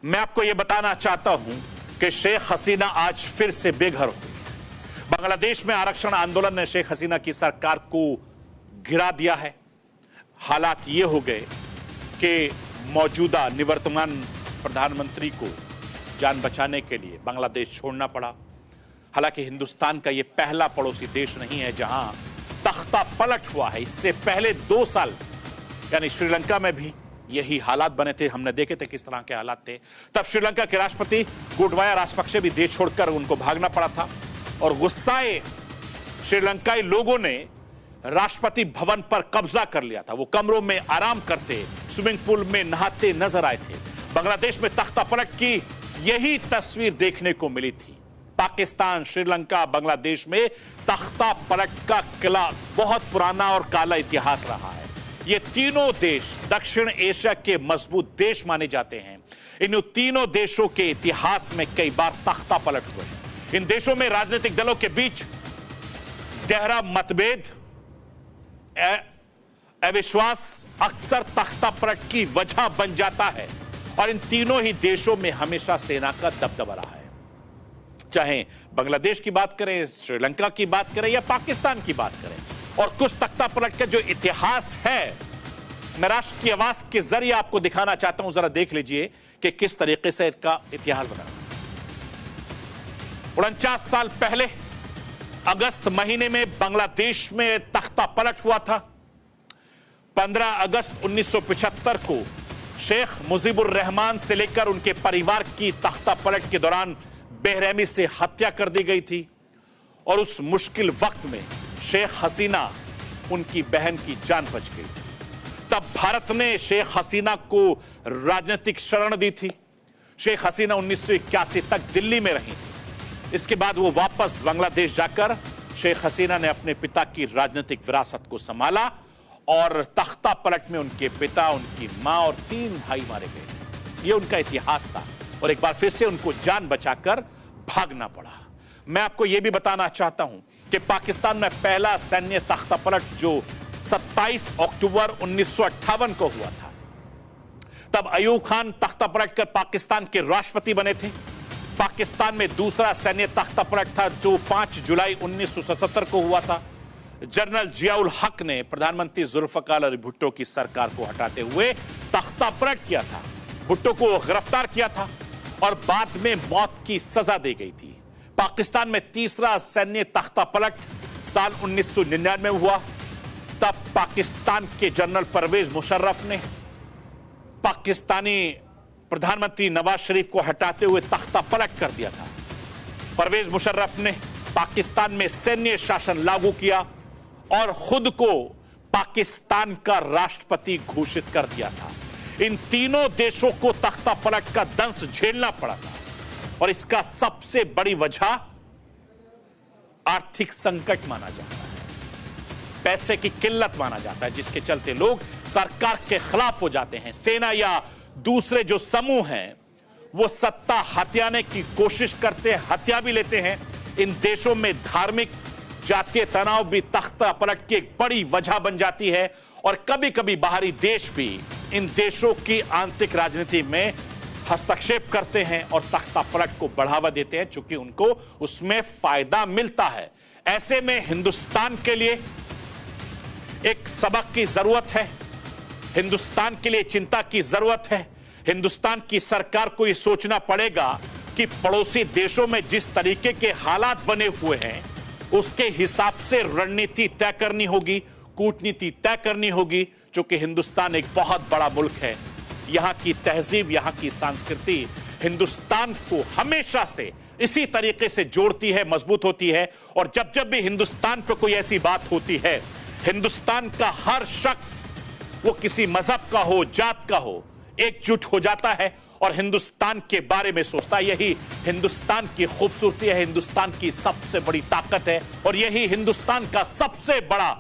मैं आपको यह बताना चाहता हूं कि शेख हसीना आज फिर से बेघर हो गई। बांग्लादेश में आरक्षण आंदोलन ने शेख हसीना की सरकार को गिरा दिया है। हालात ये हो गए कि मौजूदा निवर्तमान प्रधानमंत्री को जान बचाने के लिए बांग्लादेश छोड़ना पड़ा। हालांकि हिंदुस्तान का यह पहला पड़ोसी देश नहीं है जहां तख्ता पलट हुआ है। इससे पहले 2 साल यानी श्रीलंका में भी यही हालात बने थे। हमने देखे थे किस तरह के हालात थे। तब श्रीलंका के राष्ट्रपति गोटबाया राजपक्षे भी देश छोड़कर उनको भागना पड़ा था और गुस्साए श्रीलंकाई लोगों ने राष्ट्रपति भवन पर कब्जा कर लिया था। वो कमरों में आराम करते, स्विमिंग पूल में नहाते नजर आए थे। बांग्लादेश में तख्ता पलट की यही तस्वीर देखने को मिली थी। पाकिस्तान, श्रीलंका, बांग्लादेश में तख्ता पलट का किला बहुत पुराना और काला इतिहास रहा है। ये तीनों देश दक्षिण एशिया के मजबूत देश माने जाते हैं। इन तीनों देशों के इतिहास में कई बार तख्ता पलट हुए हैं। इन देशों में राजनीतिक दलों के बीच गहरा मतभेद, अविश्वास अक्सर तख्ता पलट की वजह बन जाता है और इन तीनों ही देशों में हमेशा सेना का दबदबा रहा है। चाहे बांग्लादेश की बात करें, श्रीलंका की बात करें या पाकिस्तान की बात करें। और कुछ तख्ता पलट का जो इतिहास है, मैं राष्ट्र की आवाज के जरिए आपको दिखाना चाहता हूं। जरा देख लीजिए कि किस तरीके से इसका इतिहास बना। 49 साल पहले अगस्त महीने में बांग्लादेश में तख्ता पलट हुआ था। 15 अगस्त 1975 को शेख मुजीबुर रहमान से लेकर उनके परिवार की तख्ता पलट के दौरान बेरहमी से हत्या कर दी गई थी और उस मुश्किल वक्त में शेख हसीना, उनकी बहन की जान बच गई। तब भारत ने शेख हसीना को राजनीतिक शरण दी थी। शेख हसीना 1981 तक दिल्ली में रही थी। इसके बाद वो वापस बांग्लादेश जाकर शेख हसीना ने अपने पिता की राजनीतिक विरासत को संभाला और तख्ता पलट में उनके पिता, उनकी मां और 3 भाई मारे गए। ये उनका इतिहास था और एक बार फिर से उनको जान बचाकर भागना पड़ा। मैं आपको यह भी बताना चाहता हूं कि पाकिस्तान में पहला सैन्य तख्ता पलट जो 27 अक्टूबर 1958 को हुआ था, तब अयूब खान तख्ता पलट कर पाकिस्तान के राष्ट्रपति बने थे। पाकिस्तान में दूसरा सैन्य तख्ता पलट था जो 5 जुलाई 1977 को हुआ था। जनरल जियाउल हक ने प्रधानमंत्री जुल्फिकार अली भुट्टो की सरकार को हटाते हुए तख्ता पलट किया था। भुट्टो को गिरफ्तार किया था और बाद में मौत की सजा दी गई थी। पाकिस्तान में तीसरा सैन्य तख्ता पलट साल 1999 में हुआ। तब पाकिस्तान के जनरल परवेज मुशर्रफ ने पाकिस्तानी प्रधानमंत्री नवाज शरीफ को हटाते हुए तख्ता पलट कर दिया था। परवेज मुशर्रफ ने पाकिस्तान में सैन्य शासन लागू किया और खुद को पाकिस्तान का राष्ट्रपति घोषित कर दिया था। इन तीनों देशों को तख्ता पलट का दंश झेलना पड़ा था और इसका सबसे बड़ी वजह आर्थिक संकट माना जाता है, पैसे की किल्लत माना जाता है, जिसके चलते लोग सरकार के खिलाफ हो जाते हैं। सेना या दूसरे जो समूह हैं वो सत्ता हथियाने की कोशिश करते हैं, हत्या भी लेते हैं। इन देशों में धार्मिक जातीय तनाव भी तख्ता पलट की एक बड़ी वजह बन जाती है और कभी कभी बाहरी देश भी इन देशों की आंतरिक राजनीति में हस्तक्षेप करते हैं और तख्ता पलट को बढ़ावा देते हैं, चूंकि उनको उसमें फायदा मिलता है। ऐसे में हिंदुस्तान के लिए एक सबक की जरूरत है, हिंदुस्तान के लिए चिंता की जरूरत है। हिंदुस्तान की सरकार को यह सोचना पड़ेगा कि पड़ोसी देशों में जिस तरीके के हालात बने हुए हैं उसके हिसाब से रणनीति तय करनी होगी, कूटनीति तय करनी होगी। चूंकि हिंदुस्तान एक बहुत बड़ा मुल्क है, यहां की तहजीब, यहां की संस्कृति हिंदुस्तान को हमेशा से इसी तरीके से जोड़ती है, मजबूत होती है। और जब जब भी हिंदुस्तान पर कोई ऐसी बात होती है, हिंदुस्तान का हर शख्स, वो किसी मजहब का हो, जात का हो, एकजुट हो जाता है और हिंदुस्तान के बारे में सोचता है। यही हिंदुस्तान की खूबसूरती है, हिंदुस्तान की सबसे बड़ी ताकत है और यही हिंदुस्तान का सबसे बड़ा